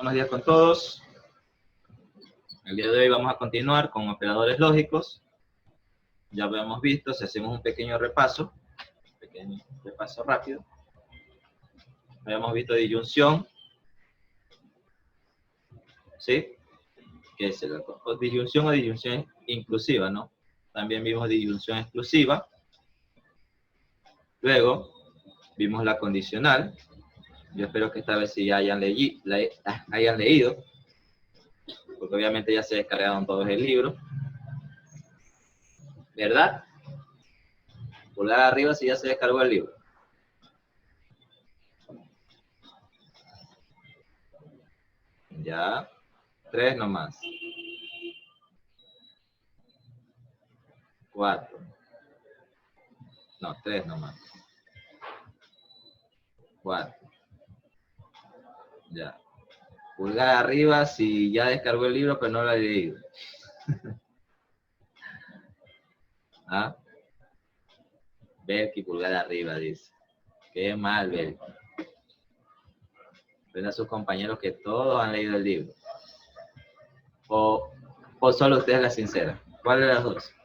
Buenos días con todos. El día de hoy vamos a continuar con operadores lógicos. Ya lo hemos visto, si hacemos un pequeño repaso rápido. Habíamos visto disyunción, ¿sí? Que es disyunción o disyunción inclusiva, ¿no? También vimos disyunción exclusiva. Luego vimos la condicional. Yo espero que esta vez sí hayan leído, porque obviamente ya se descargaron todos el libro, ¿verdad? Pulgar arriba si ya se descargó el libro. Ya, 3 nomás. 4. No, 3 nomás. 4. Ya. Pulgar arriba si ya descargó el libro, pero no lo ha leído. ¿Ah? Belki, pulgar arriba, dice. Qué mal, Belki. Ven a sus compañeros que todos han leído el libro. O solo usted es la sincera. ¿Cuál de las dos?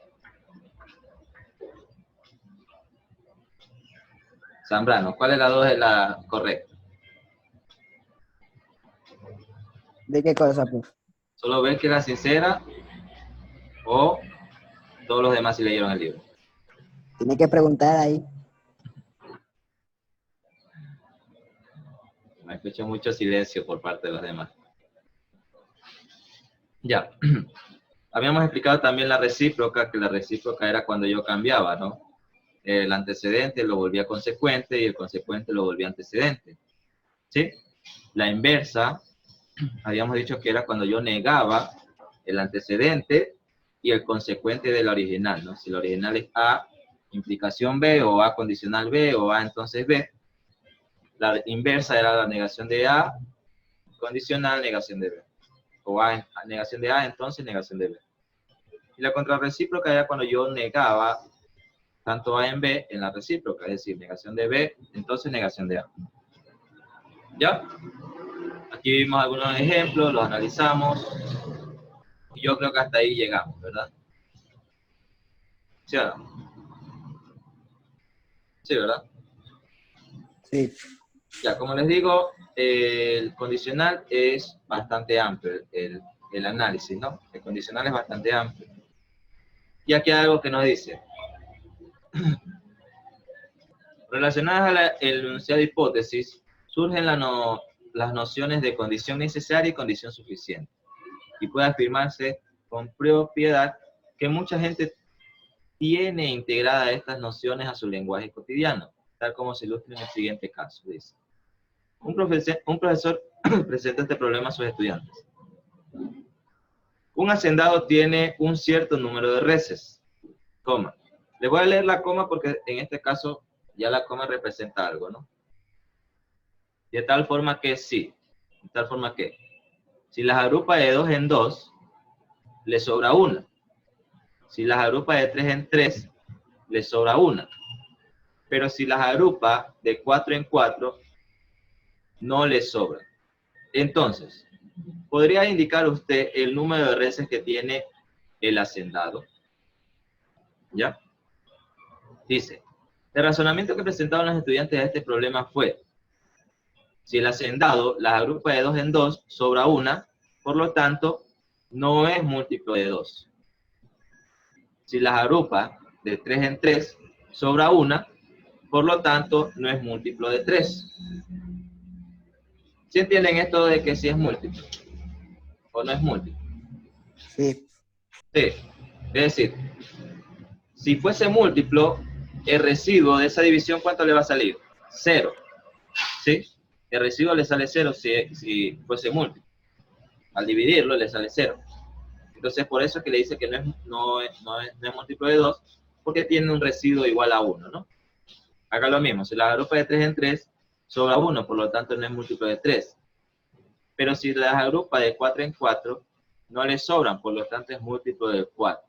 Zambrano, ¿cuál de las dos es la correcta? ¿De qué cosa, pues? ¿Solo Belki es la sincera o todos los demás sí leyeron el libro? Tiene que preguntar ahí. Me escucho mucho silencio por parte de los demás. Ya. Habíamos explicado también la recíproca, que la recíproca era cuando yo cambiaba, ¿no? El antecedente lo volvía consecuente y el consecuente lo volvía antecedente. ¿Sí? La inversa, habíamos dicho que era cuando yo negaba el antecedente y el consecuente de la original, ¿no? Si la original es A, implicación B, o A condicional B, o A entonces B. La inversa era la negación de A, condicional, negación de B. O A, negación de A, entonces negación de B. Y la contrarrecíproca era cuando yo negaba tanto A en B en la recíproca, es decir, negación de B, entonces negación de A. ¿Ya? Aquí vimos algunos ejemplos, los analizamos, y yo creo que hasta ahí llegamos, ¿verdad? ¿Sí o no? Sí, ¿verdad? Sí. Ya, como les digo, el condicional es bastante amplio, el análisis, ¿no? El condicional es bastante amplio. Y aquí hay algo que nos dice. Relacionadas al enunciado de hipótesis, surgen las nociones de condición necesaria y condición suficiente. Y puede afirmarse con propiedad que mucha gente tiene integradas estas nociones a su lenguaje cotidiano, tal como se ilustra en el siguiente caso. Dice, un profesor presenta este problema a sus estudiantes. Un hacendado tiene un cierto número de reses, coma. Le voy a leer la coma porque en este caso ya la coma representa algo, ¿no? De tal forma que sí, de tal forma que si las agrupa de 2 en 2, le sobra una. Si las agrupa de 3 en 3, le sobra una. Pero si las agrupa de 4 en 4, no le sobra. Entonces, ¿podría indicar usted el número de reses que tiene el hacendado? ¿Ya? Dice, el razonamiento que presentaron los estudiantes de este problema fue, si el hacendado las agrupa de 2 en 2, sobra una, por lo tanto, no es múltiplo de 2. Si las agrupa de 3 en 3, sobra una, por lo tanto, no es múltiplo de 3. ¿Sí entienden esto de que si es múltiplo o no es múltiplo? Sí. Sí. Es decir, si fuese múltiplo, el residuo de esa división, ¿cuánto le va a salir? 0. ¿Sí? El residuo le sale 0 si fuese múltiplo. Al dividirlo le sale 0. Entonces, por eso es que le dice que no es múltiplo de 2, porque tiene un residuo igual a 1, ¿no? Acá lo mismo, si la agrupa de 3 en 3, sobra 1, por lo tanto no es múltiplo de 3. Pero si las agrupa de 4 en 4, no le sobran, por lo tanto es múltiplo de 4.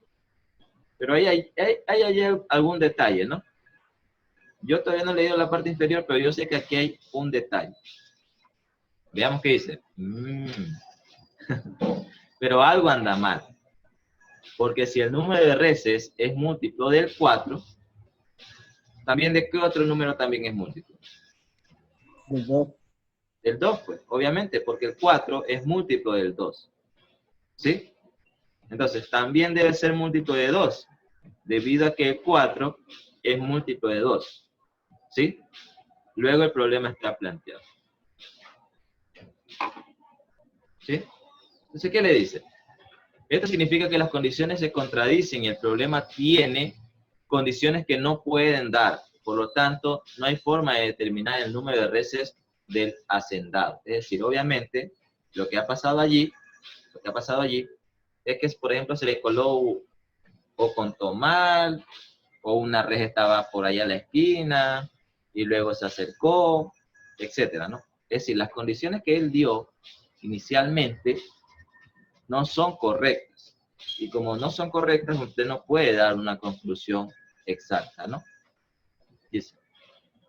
Pero ahí hay algún detalle, ¿no? Yo todavía no he leído la parte inferior, pero yo sé que aquí hay un detalle. Veamos qué dice. Pero algo anda mal. Porque si el número de reses es múltiplo del 4, ¿también de qué otro número también es múltiplo? Del 2. Del 2, pues, obviamente, porque el 4 es múltiplo del 2. ¿Sí? Entonces, también debe ser múltiplo de 2, debido a que el 4 es múltiplo de 2. ¿Sí? Luego el problema está planteado. ¿Sí? Entonces, ¿qué le dice? Esto significa que las condiciones se contradicen y el problema tiene condiciones que no pueden dar. Por lo tanto, no hay forma de determinar el número de reses del hacendado. Es decir, obviamente, lo que ha pasado allí es que, por ejemplo, se le coló o contó mal, o una res estaba por allá a la esquina, y luego se acercó, etcétera, ¿no? Es decir, las condiciones que él dio inicialmente no son correctas. Y como no son correctas, usted no puede dar una conclusión exacta, ¿no? Dice,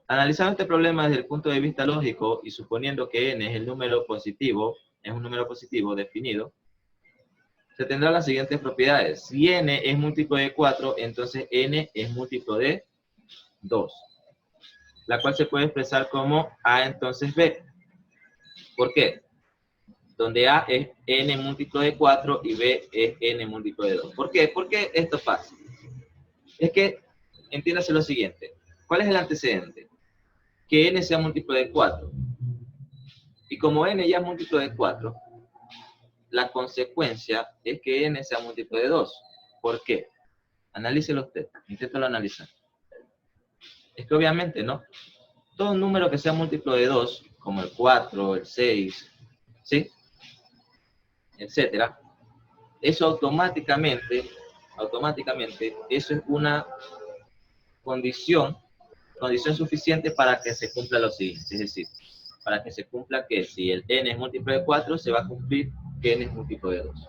analizando este problema desde el punto de vista lógico y suponiendo que n es el número positivo, es un número positivo definido, se tendrán las siguientes propiedades. Si n es múltiplo de 4, entonces n es múltiplo de 2, la cual se puede expresar como a entonces b. ¿Por qué? Donde a es n múltiplo de 4 y b es n múltiplo de 2. ¿Por qué? ¿Por qué esto pasa? Es que, entiéndase lo siguiente. ¿Cuál es el antecedente? Que n sea múltiplo de 4. Y como n ya es múltiplo de 4, la consecuencia es que n sea múltiplo de 2. ¿Por qué? Analícelo usted. Inténtalo analizar. Es que obviamente, ¿no? Todo número que sea múltiplo de 2, como el 4, el 6, ¿sí? Etcétera, eso automáticamente, eso es una condición suficiente para que se cumpla lo siguiente. Es decir, para que se cumpla que si el n es múltiplo de 4, se va a cumplir que n es múltiplo de 2.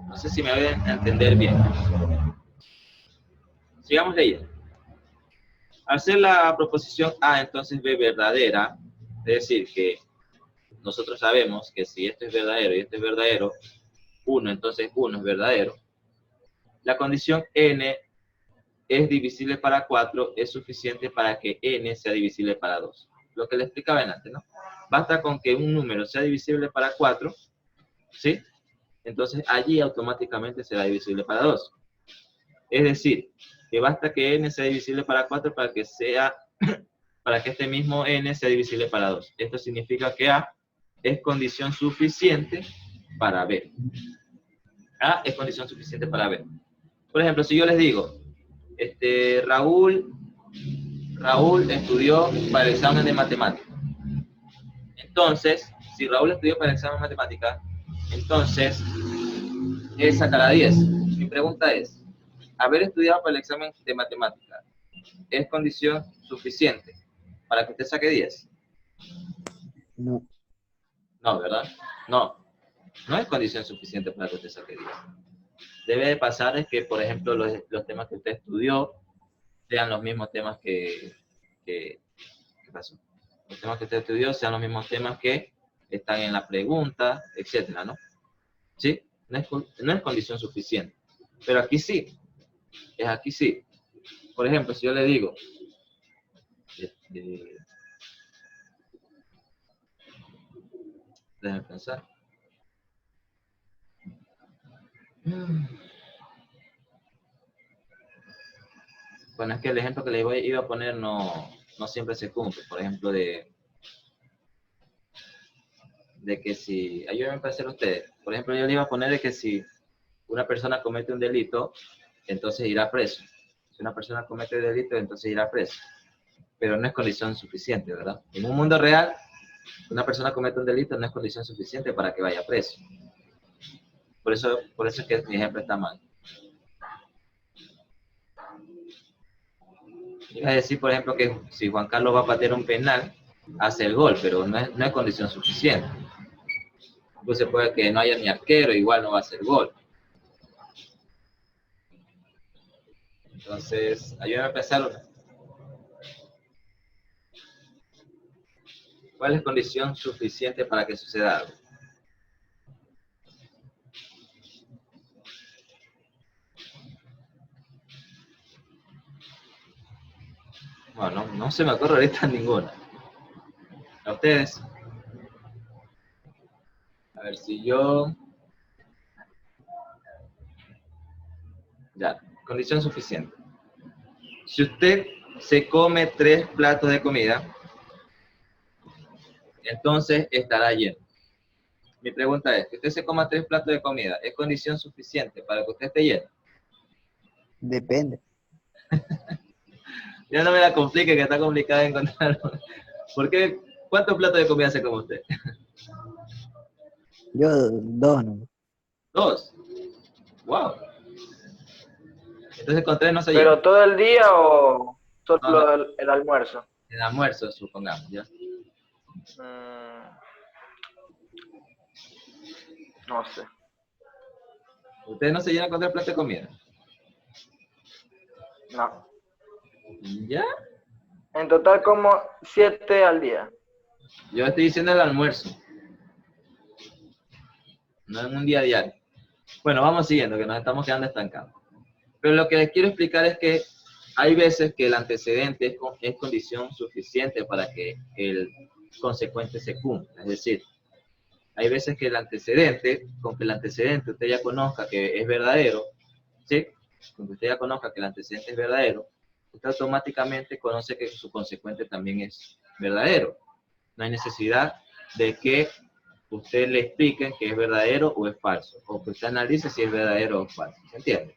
No sé si me voy a entender bien. Sigamos leyendo. Al ser la proposición A entonces B verdadera, es decir, que nosotros sabemos que si esto es verdadero y esto es verdadero, 1, entonces 1 es verdadero, la condición n es divisible para 4 es suficiente para que n sea divisible para 2. Lo que le explicaba antes, ¿no? Basta con que un número sea divisible para 4, ¿sí? Entonces allí automáticamente será divisible para 2. Es decir, que basta que n sea divisible para 4 para que este mismo n sea divisible para 2. Esto significa que A es condición suficiente para B. A es condición suficiente para B. Por ejemplo, si yo les digo, Raúl estudió para el examen de matemáticas. Entonces, si Raúl estudió para el examen de matemáticas, entonces él sacará 10. Mi pregunta es, haber estudiado para el examen de matemáticas, ¿es condición suficiente para que usted saque 10? No. No, ¿verdad? No, no es condición suficiente para que usted saque 10. Debe de pasar es que, por ejemplo, los temas que usted estudió sean los mismos temas ¿qué pasó? Los temas que usted estudió sean los mismos temas que están en la pregunta, etcétera, ¿no? ¿Sí? No es condición suficiente. Pero aquí sí. Es aquí sí. Por ejemplo, si yo le digo, déjenme pensar. Bueno, es que el ejemplo que le iba a poner no siempre se cumple. Por ejemplo, de que si, ayúdenme a pensar ustedes. Por ejemplo, yo le iba a poner de que si una persona comete un delito, entonces irá preso. Si una persona comete un delito, entonces irá preso. Pero no es condición suficiente, ¿verdad? En un mundo real, una persona comete un delito no es condición suficiente para que vaya preso. Por eso es que mi ejemplo está mal. Iba a decir, por ejemplo, que si Juan Carlos va a patear un penal, hace el gol, pero no es condición suficiente. Entonces puede que no haya ni arquero, igual no va a hacer gol. Entonces, ayúdame a pensar. ¿Cuál es condición suficiente para que suceda algo? Bueno, no se me ocurre ahorita ninguna. ¿A ustedes? A ver si yo... Ya, condición suficiente. Si usted se come 3 platos de comida, entonces estará lleno. Mi pregunta es, que usted se coma 3 platos de comida, ¿es condición suficiente para que usted esté lleno? Depende. Ya no me la complique, que está complicado encontrar. ¿Por qué? ¿Cuántos platos de comida se come usted? Yo, dos, ¿no? 2. Wow. Entonces con 3 no se llena. ¿Pero todo el día o No, no, solo el almuerzo? el almuerzo, supongamos, ¿ya? No sé. Usted no se llena con 3 platos de comida. No. ¿Ya? En total como 7 al día. Yo estoy diciendo el almuerzo. No en un día diario. Bueno, vamos siguiendo, que nos estamos quedando estancados. Pero lo que les quiero explicar es que hay veces que el antecedente es condición suficiente para que el consecuente se cumpla. Es decir, hay veces que el antecedente, con que el antecedente usted ya conozca que es verdadero, ¿sí? Con que usted ya conozca que el antecedente es verdadero, usted automáticamente conoce que su consecuente también es verdadero. No hay necesidad de que usted le expliquen que es verdadero o es falso, o que usted analice si es verdadero o falso. ¿Se entiende?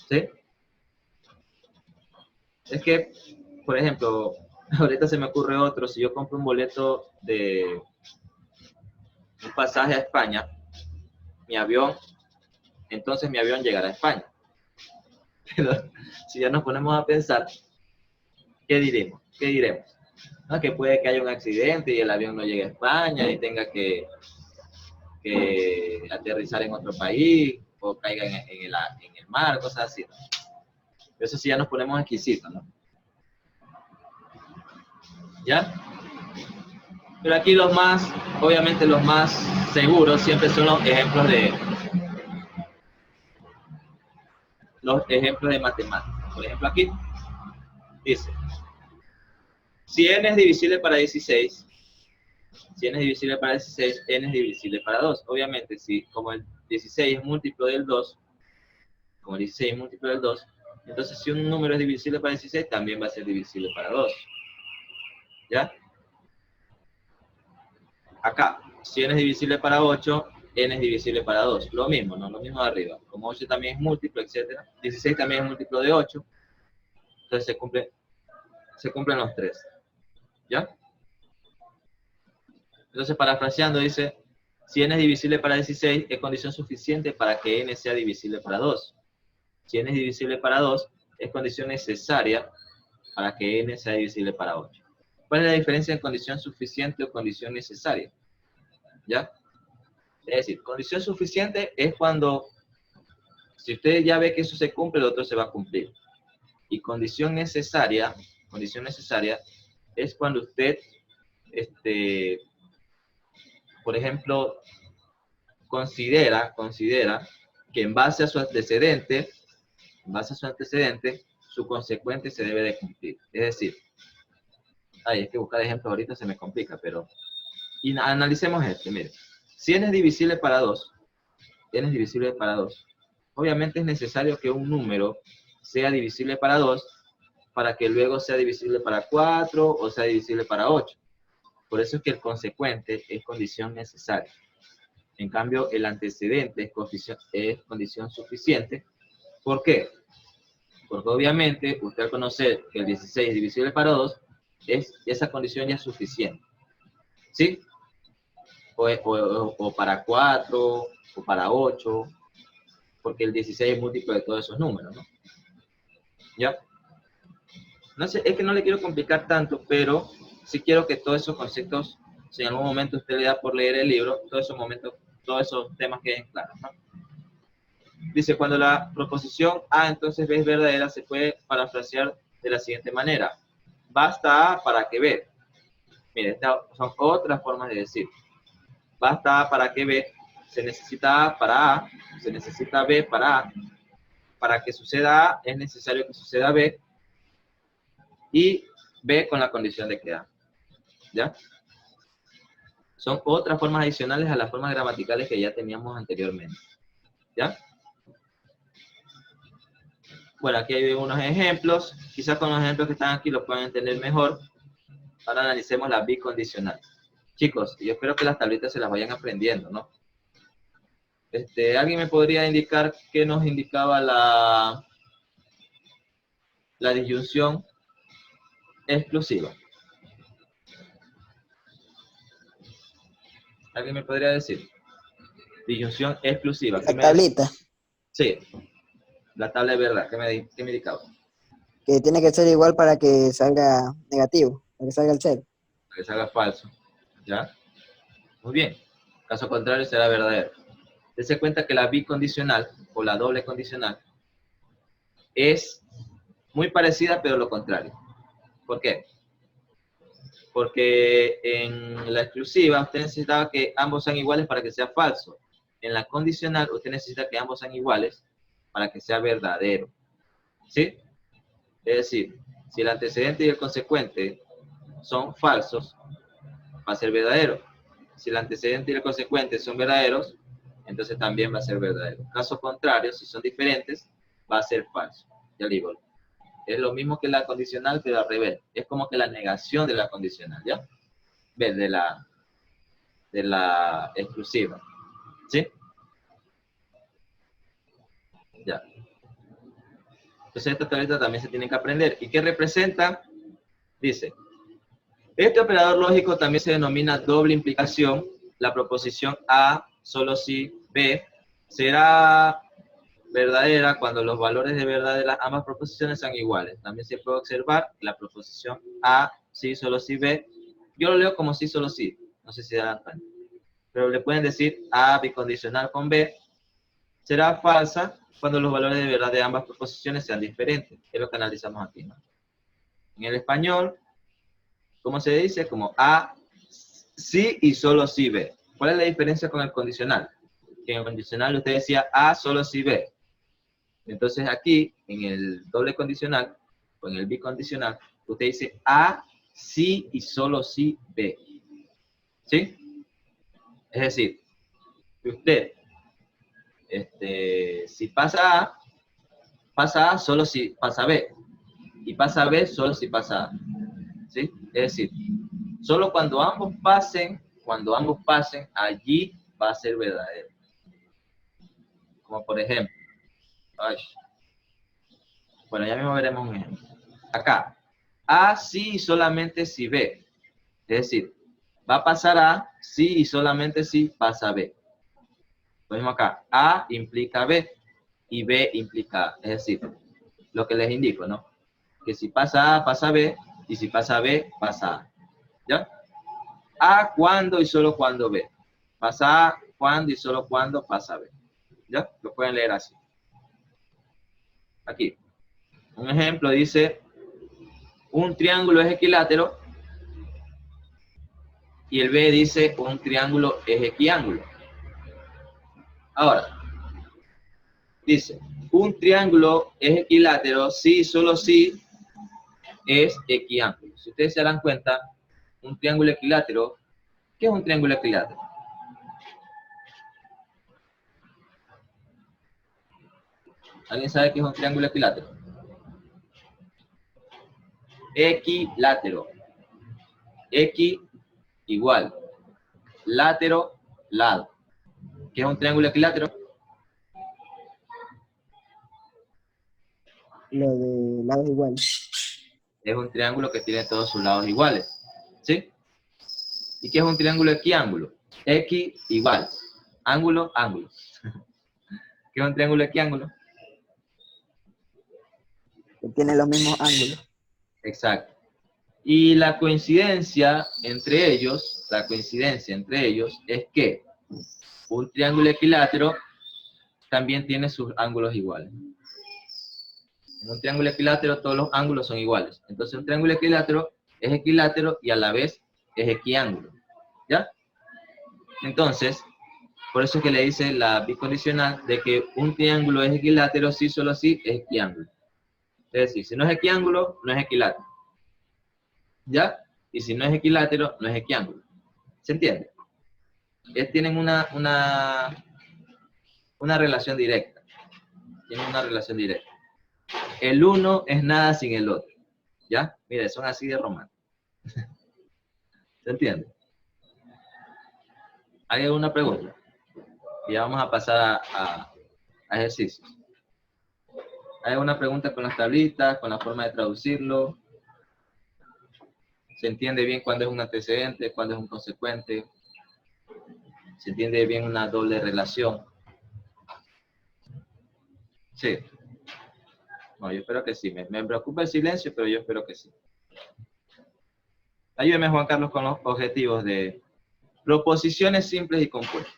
¿Sí? Es que, por ejemplo, ahorita se me ocurre otro, si yo compro un boleto de un pasaje a España, mi avión, entonces mi avión llegará a España. Pero si ya nos ponemos a pensar, ¿qué diremos? ¿Qué diremos? ¿No? Que puede que haya un accidente y el avión no llegue a España y tenga que aterrizar en otro país o caiga en el mar, cosas así, ¿no? Eso sí ya nos ponemos exquisitos, ¿no? ¿Ya? Pero aquí obviamente los más seguros siempre son los ejemplos de matemáticas. Por ejemplo, aquí dice, si n es divisible para 16, si n es divisible para 16, n es divisible para 2. Obviamente, si como el 16 es múltiplo del 2, como el 16 es múltiplo del 2, entonces si un número es divisible para 16, también va a ser divisible para 2. ¿Ya? Acá, si n es divisible para 8, n es divisible para 2. Lo mismo, ¿no? Lo mismo de arriba. Como 8 también es múltiplo, etc. 16 también es múltiplo de 8. Entonces se cumplen los 3. ¿Ya? Entonces, parafraseando, dice, si n es divisible para 16, es condición suficiente para que n sea divisible para 2. Si n es divisible para 2, es condición necesaria para que n sea divisible para 8. ¿Cuál es la diferencia en condición suficiente o condición necesaria? ¿Ya? Es decir, condición suficiente es cuando, si usted ya ve que eso se cumple, el otro se va a cumplir. Y condición necesaria es cuando usted, por ejemplo, considera que en base a su antecedente, su consecuente se debe de cumplir. Es decir, es que buscar ejemplos ahorita se me complica, pero y analicemos mire. Si n es divisible para 2, obviamente es necesario que un número sea divisible para 2 para que luego sea divisible para 4 o sea divisible para 8. Por eso es que el consecuente es condición necesaria. En cambio, el antecedente es condición suficiente. ¿Por qué? Porque obviamente usted al conocer que el 16 es divisible para 2, esa condición ya es suficiente. ¿Sí? O para 4, o para 8, porque el 16 es múltiplo de todos esos números, ¿no? ¿Ya? No sé, es que no le quiero complicar tanto, pero sí quiero que todos esos conceptos, si en algún momento usted le da por leer el libro, todos esos temas queden claros, ¿no? Dice, cuando la proposición A entonces B es verdadera, se puede parafrasear de la siguiente manera. Basta A para que B. Mire, estas son otras formas de decir. Basta A para que B, se necesita A para A, se necesita B para A. Para que suceda A, es necesario que suceda B, y B con la condición de que A. ¿Ya? Son otras formas adicionales a las formas gramaticales que ya teníamos anteriormente. ¿Ya? Bueno, aquí hay unos ejemplos. Quizás con los ejemplos que están aquí lo puedan entender mejor. Ahora analicemos la bicondicional. Chicos, yo espero que las tablitas se las vayan aprendiendo, ¿no? ¿Alguien me podría indicar qué nos indicaba la disyunción exclusiva? ¿Alguien me podría decir? Disyunción exclusiva. La tablita, Sí, la tabla de verdad. ¿Qué me indicaba? que tiene que ser igual para que salga negativo, para que salga el cero. Para que salga falso. ¿Ya? Muy bien. Caso contrario será verdadero. Dense cuenta que la bicondicional o la doble condicional es muy parecida, pero lo contrario. ¿Por qué? Porque en la exclusiva usted necesitaba que ambos sean iguales para que sea falso. En la condicional usted necesita que ambos sean iguales para que sea verdadero. ¿Sí? Es decir, si el antecedente y el consecuente son falsos, va a ser verdadero. Si el antecedente y el consecuente son verdaderos, entonces también va a ser verdadero. Caso contrario, si son diferentes, va a ser falso. Ya digo, es lo mismo que la condicional, pero al revés. Es como que la negación de la condicional, ¿ya? ¿Ves? De la exclusiva. ¿Sí? Ya. Entonces esta tablita también se tiene que aprender. ¿Y qué representa? Dice, este operador lógico también se denomina doble implicación. La proposición A, solo si B, será verdadera cuando los valores de verdad de las ambas proposiciones sean iguales. También se puede observar la proposición A, sí, solo si B. Yo lo leo como sí, solo si. No sé si dan cuenta. Pero le pueden decir A bicondicional con B será falsa cuando los valores de verdad de ambas proposiciones sean diferentes. Es lo que analizamos aquí, ¿no? En el español, ¿cómo se dice? Como A, sí y solo si B. ¿Cuál es la diferencia con el condicional? Que en el condicional usted decía A solo si B. Entonces aquí, en el doble condicional, o en el bicondicional, usted dice A, sí y solo si B. ¿Sí? Es decir, que usted, si pasa A solo si pasa B. Y pasa B solo si pasa A. ¿Sí? Es decir, solo cuando ambos pasen, allí va a ser verdadero. Como por ejemplo, bueno, ya mismo veremos un ejemplo. Acá, A sí y solamente si B. Es decir, va a pasar A sí y solamente si pasa B. Lo mismo acá, A implica B y B implica A. Es decir, lo que les indico, ¿no? Que si pasa A, pasa B, y si pasa B, pasa A. ¿Ya? A cuando y solo cuando B. Pasa A cuando y solo cuando pasa B. ¿Ya? Lo pueden leer así. Aquí. Un ejemplo dice, un triángulo es equilátero y el B dice un triángulo es equiángulo. Ahora, dice, un triángulo es equilátero si, solo si es equiángulo. Si ustedes se dan cuenta, un triángulo equilátero, ¿qué es un triángulo equilátero? ¿Alguien sabe qué es un triángulo equilátero? Equilátero. Equi, igual. Látero, lado. ¿Qué es un triángulo equilátero? Lo de lados iguales. Es un triángulo que tiene todos sus lados iguales. ¿Sí? ¿Y qué es un triángulo equiángulo? Equi, igual. Ángulo, ángulo. ¿Qué es un triángulo equiángulo? Que tiene los mismos ángulos. Exacto. Y la coincidencia entre ellos es que un triángulo equilátero también tiene sus ángulos iguales. En un triángulo equilátero todos los ángulos son iguales. Entonces un triángulo equilátero es equilátero y a la vez es equiángulo, ¿ya? Entonces, por eso es que le dice la bicondicional de que un triángulo es equilátero si solo si es equiángulo. Es decir, si no es equiángulo, no es equilátero. ¿Ya? Y si no es equilátero, no es equiángulo. ¿Se entiende? Tienen una relación directa. Tienen una relación directa. El uno es nada sin el otro. ¿Ya? Mire, son así de románticos. ¿Se entiende? ¿Hay alguna pregunta? Y ya vamos a pasar a ejercicios. ¿Hay alguna pregunta con las tablitas, con la forma de traducirlo? ¿Se entiende bien cuándo es un antecedente, cuándo es un consecuente? ¿Se entiende bien una doble relación? Sí. No, yo espero que sí. Me preocupa el silencio, pero yo espero que sí. Ayúdeme, Juan Carlos, con los objetivos de proposiciones simples y compuestas.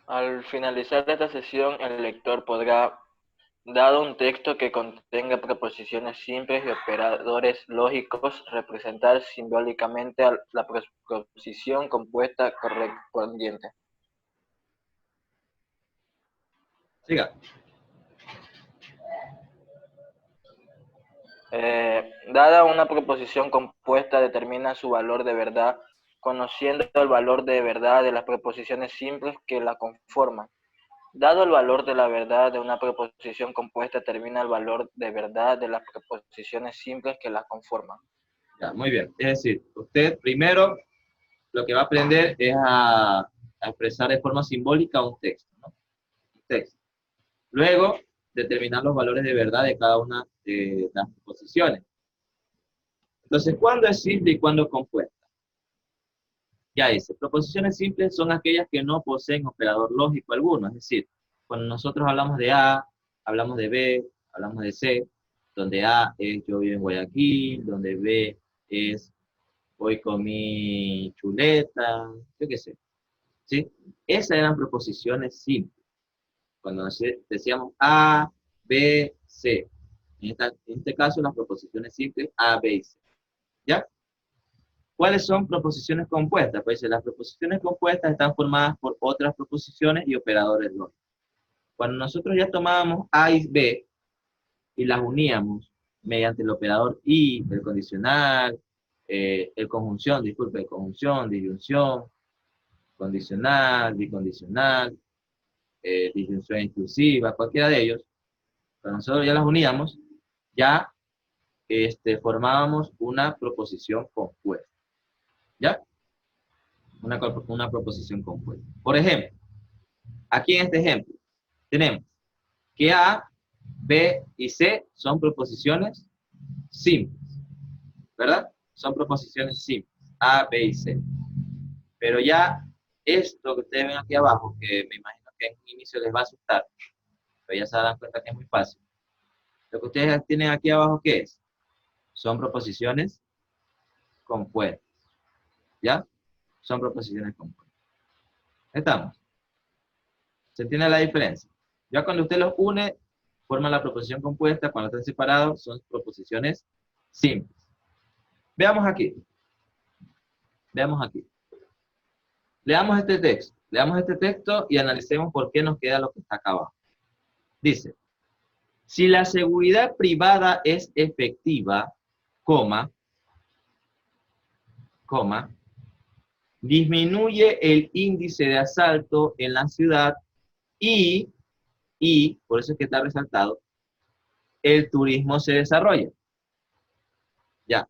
Al finalizar esta sesión, el lector podrá, dado un texto que contenga proposiciones simples y operadores lógicos, representar simbólicamente a la proposición compuesta correspondiente. Siga. Dada una proposición compuesta, determina su valor de verdad, conociendo el valor de verdad de las proposiciones simples que la conforman. Dado el valor de la verdad de una proposición compuesta, determina el valor de verdad de las proposiciones simples que la conforman. Ya, muy bien. Es decir, usted primero lo que va a aprender es a expresar de forma simbólica un texto, ¿no? Un texto. Luego, determinar los valores de verdad de cada una de las proposiciones. Entonces, ¿cuándo es simple y cuándo es compuesta? Ya dice, proposiciones simples son aquellas que no poseen operador lógico alguno. Es decir, cuando nosotros hablamos de A, hablamos de B, hablamos de C, donde A es yo vivo en Guayaquil, donde B es hoy comí chuleta, yo qué sé. ¿Sí? Esas eran proposiciones simples. Cuando decíamos A, B, C. En este caso, las proposiciones simples A, B y C. ¿Ya? ¿Cuáles son proposiciones compuestas? Pues las proposiciones compuestas están formadas por otras proposiciones y operadores lógicos. Cuando nosotros ya tomábamos A y B y las uníamos mediante el operador y, el condicional, conjunción, disyunción, condicional, bicondicional, disyunción inclusiva, cualquiera de ellos, cuando nosotros ya las uníamos, ya formábamos una proposición compuesta. ¿Ya? Una proposición compuesta. Por ejemplo, aquí en este ejemplo, tenemos que A, B y C son proposiciones simples, ¿verdad? Son proposiciones simples, A, B y C. Pero ya esto que ustedes ven aquí abajo, que me imagino que en un inicio les va a asustar, pero ya se dan cuenta que es muy fácil. Lo que ustedes tienen aquí abajo, ¿qué es? Son proposiciones compuestas, ¿ya? Son proposiciones compuestas. ¿Estamos? ¿Se entiende la diferencia? Ya cuando usted los une, forman la proposición compuesta. Cuando están separados, son proposiciones simples. Veamos aquí. Veamos aquí. Leamos este texto. Leamos este texto y analicemos por qué nos queda lo que está acá abajo. Dice, si la seguridad privada es efectiva, coma, disminuye el índice de asalto en la ciudad y, por eso es que está resaltado, el turismo se desarrolla. Ya.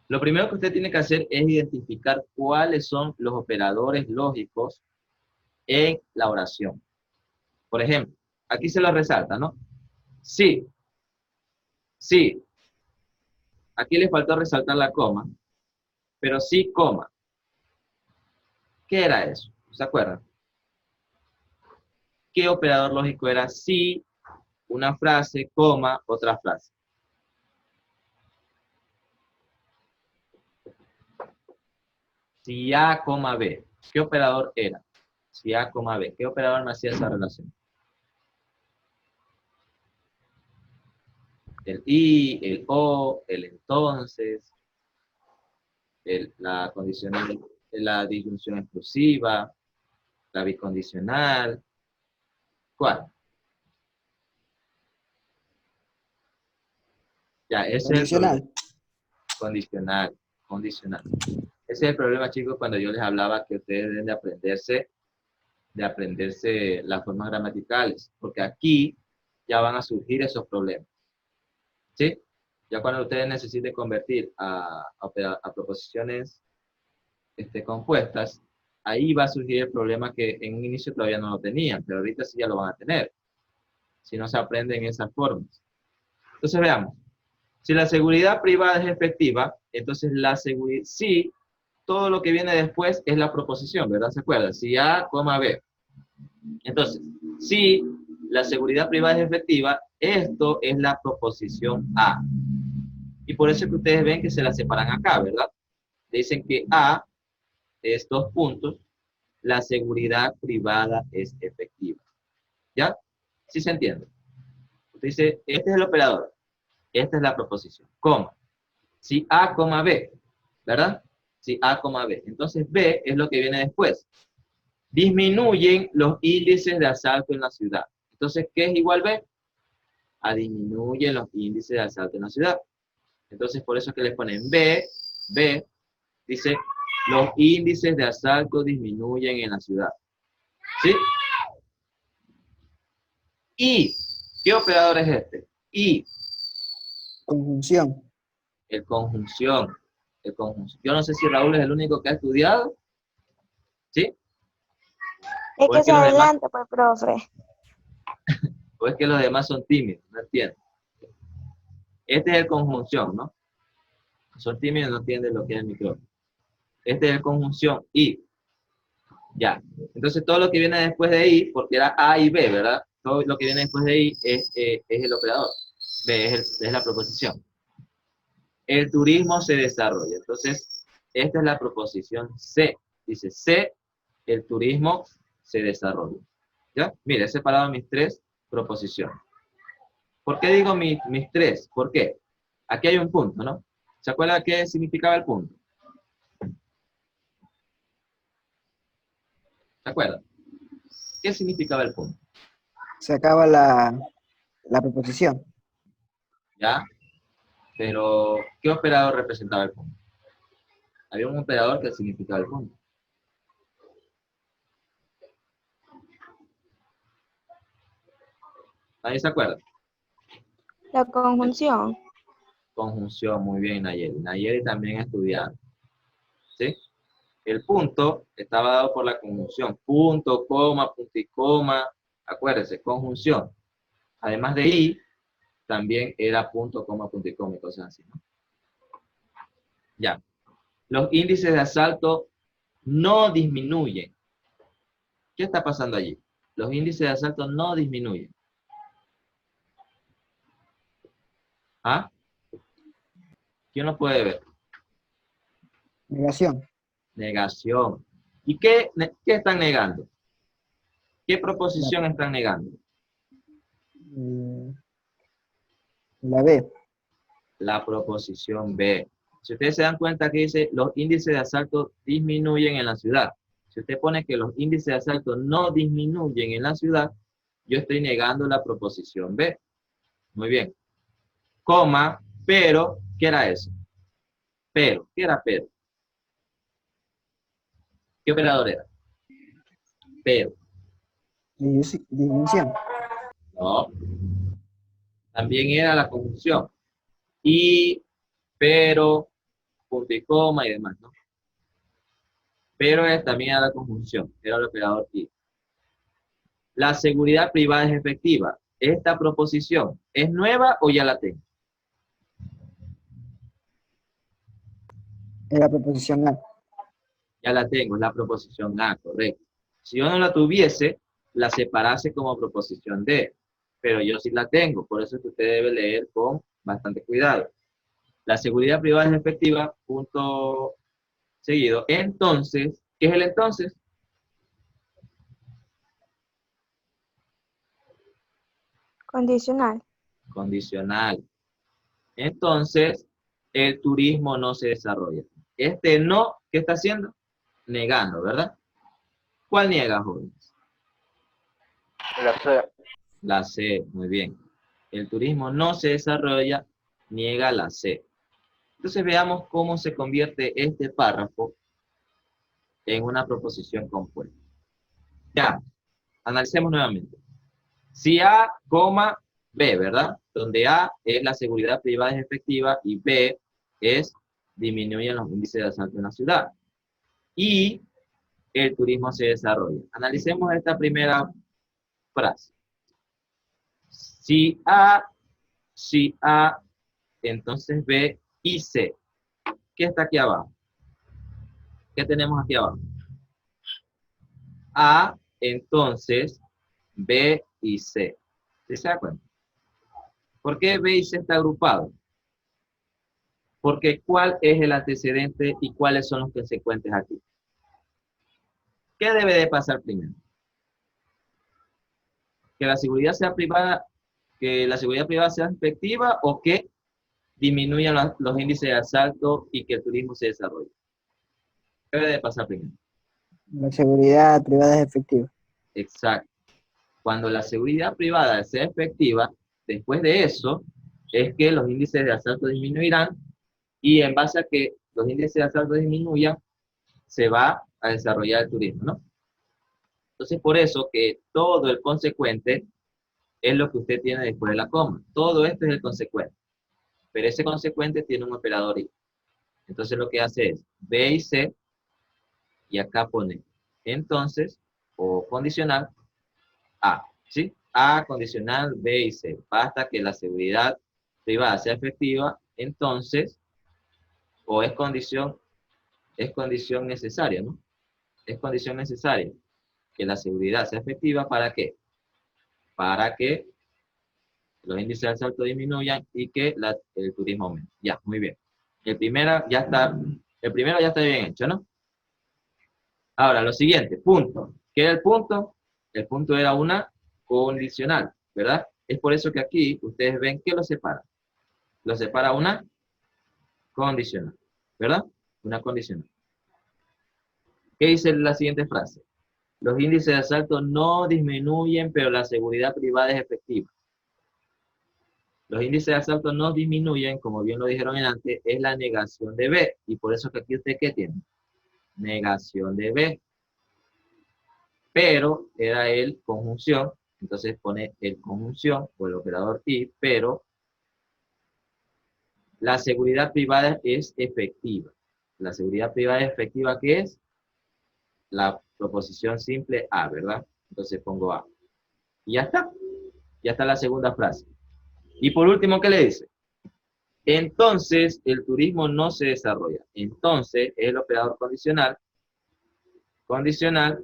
Lo primero que usted tiene que hacer es identificar cuáles son los operadores lógicos en la oración. Por ejemplo, aquí se lo resalta, ¿no? Sí. Sí. Aquí le faltó resaltar la coma, pero sí, coma. ¿Qué era eso? ¿Se acuerdan? ¿Qué operador lógico era sí, una frase, coma, otra frase? Si A, B. ¿Qué operador era? Si A, B. ¿Qué operador me hacía esa relación? el y, el o, el entonces, la condicional, la disyunción exclusiva, la bicondicional. ¿Cuál? Ya, ese es el problema. Condicional. Condicional, condicional. Ese es el problema, chicos, cuando yo les hablaba que ustedes deben de aprenderse las formas gramaticales, porque aquí ya van a surgir esos problemas. ¿Sí? Ya cuando ustedes necesiten convertir a proposiciones compuestas, ahí va a surgir el problema que en un inicio todavía no lo tenían, pero ahorita sí ya lo van a tener, si no se aprenden esas formas. Entonces veamos, si la seguridad privada es efectiva, entonces la seguridad, sí, todo lo que viene después es la proposición, ¿verdad? ¿Se acuerdan? Si A, B. Entonces, si la seguridad privada es efectiva, esto es la proposición A. Y por eso es que ustedes ven que se la separan acá, ¿verdad? Dicen que A es 2 puntos, la seguridad privada es efectiva. ¿Ya? ¿Sí se entiende? Usted dice, este es el operador, esta es la proposición, coma. Si A, B, ¿verdad? Si A, B. Entonces B es lo que viene después. Disminuyen los índices de asalto en la ciudad. Entonces, ¿qué es igual B? A disminuyen los índices de asalto en la ciudad. Entonces, por eso es que les ponen B, dice, los índices de asalto disminuyen en la ciudad. ¿Sí? Y, ¿qué operador es este? Y, Conjunción. el conjunción. El conjunción. Yo no sé si Raúl es el único que ha estudiado. ¿Sí? Es O que es que se los demás, adelante, pues, profe. o es que los demás son tímidos, no entiendo. Este es el conjunción, ¿no? Son tímidos, no entienden lo que es el micrófono. Este es el conjunción y. Ya. Entonces todo lo que viene después de I, porque era A y B, ¿verdad? Todo lo que viene después de I es el operador. B es la proposición. El turismo se desarrolla. Entonces, esta es la proposición C. Dice C, el turismo se desarrolla. ¿Ya? Mire, he separado mis 3 proposiciones. ¿Por qué digo mis 3? ¿Por qué? Aquí hay un punto, ¿no? ¿Se acuerda qué significaba el punto? ¿Se acuerdan? ¿Qué significaba el punto? Se acaba la proposición. ¿Ya? Pero, ¿qué operador representaba el punto? Había un operador que significaba el punto. ¿Nadie se acuerda? La conjunción. Conjunción, muy bien, Nayeli. Nayeli también estudiaba. ¿Sí? El punto estaba dado por la conjunción. Punto, coma, punto y coma. Acuérdense, conjunción. Además de I, también era punto, coma, punto y coma y cosas así, ¿no? Ya. Los índices de asalto no disminuyen. ¿Qué está pasando allí? Los índices de asalto no disminuyen. ¿Ah? ¿Quién los puede ver? Negación. Negación. ¿Y qué están negando? ¿Qué La, proposición están negando? mm, la B. La proposición B. Si ustedes se dan cuenta que dice los índices de asalto disminuyen en la ciudad. Si usted pone que los índices de asalto no disminuyen en la ciudad, yo estoy negando la proposición B. Muy bien. Coma, pero, ¿qué era eso? Pero, ¿qué era pero? ¿Qué operador era? Pero. Disminución. No. También era la conjunción. Y, pero, punto y coma y demás, ¿no? Pero también era la conjunción, era el operador y. La seguridad privada es efectiva. ¿Esta proposición es nueva o ya la tengo? Es la proposición A. Ya la tengo, es la proposición A, correcto. Si yo no la tuviese, la separase como proposición D, pero yo sí la tengo, por eso es que usted debe leer con bastante cuidado. La seguridad privada es efectiva, punto seguido. Entonces, ¿qué es el entonces? Condicional. Condicional. entonces el turismo no se desarrolla. Este no, ¿qué está haciendo? Negando, ¿verdad? ¿Cuál niega, jóvenes? La C. La C, muy bien. El turismo no se desarrolla, niega la C. Entonces veamos cómo se convierte este párrafo en una proposición compuesta. Ya, analicemos nuevamente. Si A, B, ¿verdad? Donde A es la seguridad privada es efectiva y B es disminuyen los índices de asalto en la ciudad. Y el turismo se desarrolla. Analicemos esta primera frase. Si A, entonces B y C. ¿Qué está aquí abajo? ¿Qué tenemos aquí abajo? A, entonces, B y C. ¿Sí se da cuenta? ¿Por qué B y C está agrupado? Porque ¿cuál es el antecedente y cuáles son los consecuentes aquí? ¿Qué debe de pasar primero? Que la seguridad sea privada, que la seguridad privada sea efectiva o que disminuyan los índices de asalto y que el turismo se desarrolle. ¿Qué debe de pasar primero? La seguridad privada es efectiva. Exacto. Cuando la seguridad privada sea efectiva, después de eso, es que los índices de asalto disminuirán y en base a que los índices de asalto disminuyan, se va a desarrollar el turismo, ¿no? Entonces, por eso que todo el consecuente es lo que usted tiene después de la coma. Todo esto es el consecuente. Pero ese consecuente tiene un operador I. Entonces, lo que hace es B y C, y acá pone entonces, o condicional, A, ¿sí? A condicional B y C. Basta que la seguridad privada sea efectiva, entonces, o es condición necesaria, ¿no? Es condición necesaria que la seguridad sea efectiva, ¿para qué? Para que los índices de asalto disminuyan y que el turismo aumente. Ya, muy bien. El primero ya está bien hecho, ¿no? Ahora, lo siguiente, punto. ¿Qué era el punto? El punto era una condicional, ¿verdad? Es por eso que aquí ustedes ven que lo separa. Lo separa una condicional, ¿verdad? Una condicional. ¿Qué dice la siguiente frase? Los índices de asalto no disminuyen, pero la seguridad privada es efectiva. Los índices de asalto no disminuyen, como bien lo dijeron antes, es la negación de B. Y por eso que aquí usted, ¿qué tiene? Negación de B. Pero era el conjunción, entonces pone el conjunción o el operador I, pero la seguridad privada es efectiva. La seguridad privada es efectiva, ¿qué es? La proposición simple A, ¿verdad? Entonces pongo A. Y ya está. Ya está la segunda frase. Y por último, ¿qué le dice? Entonces, el turismo no se desarrolla. Entonces, es el operador condicional. Condicional,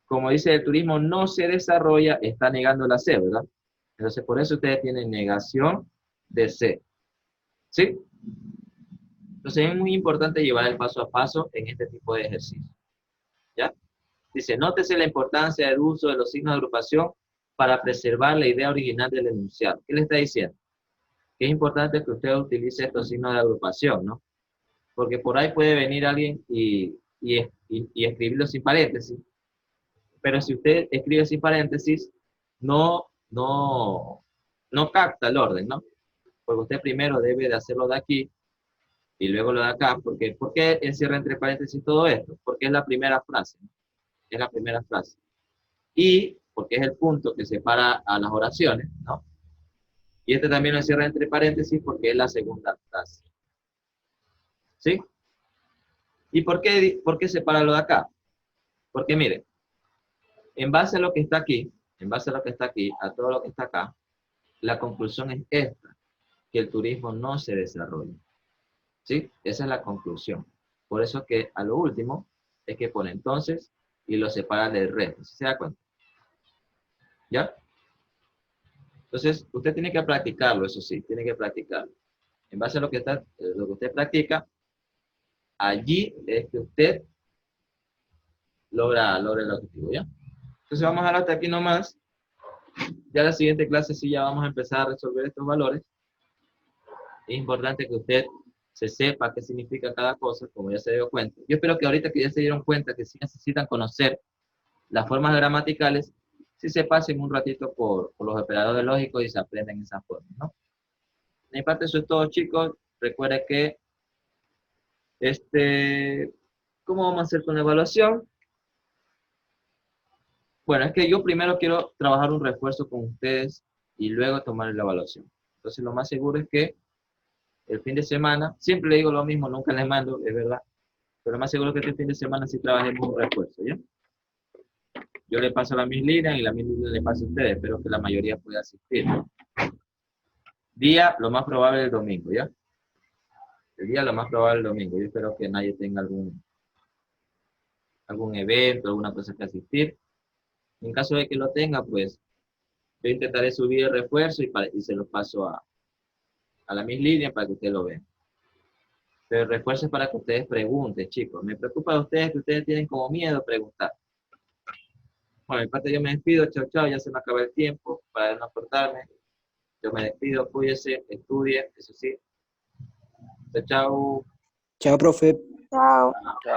como dice, el turismo no se desarrolla, está negando la C, ¿verdad? Entonces, por eso ustedes tienen negación de C. ¿Sí? Entonces, es muy importante llevar el paso a paso en este tipo de ejercicio. ¿Ya? Dice, nótese la importancia del uso de los signos de agrupación para preservar la idea original del enunciado. ¿Qué le está diciendo? Que es importante que usted utilice estos signos de agrupación, ¿no? Porque por ahí puede venir alguien y escribirlo sin paréntesis, pero si usted escribe sin paréntesis, no capta el orden, ¿no? Porque usted primero debe de hacerlo de aquí y luego lo de acá. ¿Por qué encierra entre paréntesis todo esto? Porque es la primera frase, ¿no? Es la primera frase. Y porque es el punto que separa a las oraciones, ¿no? Y este también lo encierra entre paréntesis porque es la segunda frase. ¿Sí? ¿Y por qué separa lo de acá? Porque mire, en base a lo que está aquí, a todo lo que está acá, la conclusión es esta, que el turismo no se desarrolla. ¿Sí? Esa es la conclusión. Por eso que a lo último es que pone entonces y lo separa del resto. ¿Se da cuenta? ¿Ya? Entonces, usted tiene que practicarlo, eso sí, tiene que practicarlo. En base a lo que usted practica, allí es que usted logra el objetivo, ¿ya? Entonces vamos a dejar hasta aquí nomás. Ya la siguiente clase sí ya vamos a empezar a resolver estos valores. Es importante que usted se sepa qué significa cada cosa, como ya se dio cuenta. Yo espero que ahorita que ya se dieron cuenta que sí necesitan conocer las formas gramaticales, si se pasen un ratito por los operadores lógicos y se aprenden esas formas, ¿no? De mi parte eso es todo, chicos. Recuerden que, ¿cómo vamos a hacer con la evaluación? Bueno, es que yo primero quiero trabajar un refuerzo con ustedes y luego tomar la evaluación. Entonces lo más seguro es que el fin de semana, siempre le digo lo mismo, nunca les mando, es verdad, pero lo más seguro es que este fin de semana sí trabajemos un refuerzo, ¿ya? Yo le paso a la Miss Lina y la Miss Lina le pasa a ustedes, espero que la mayoría pueda asistir. Día, lo más probable el domingo, ¿ya? El día lo más probable el domingo, yo espero que nadie tenga algún evento, alguna cosa que asistir. En caso de que lo tenga, pues yo intentaré subir el refuerzo y se lo paso a la Miss Lina para que ustedes lo vean. Pero el refuerzo es para que ustedes pregunten, chicos. Me preocupa de ustedes que ustedes tienen como miedo a preguntar. Bueno, en parte yo me despido, chao, chao, ya se me acaba el tiempo para no cortarme. Yo me despido, cuídense, estudien, eso sí. Chao, chao. Chao, profe. Chao. Chao.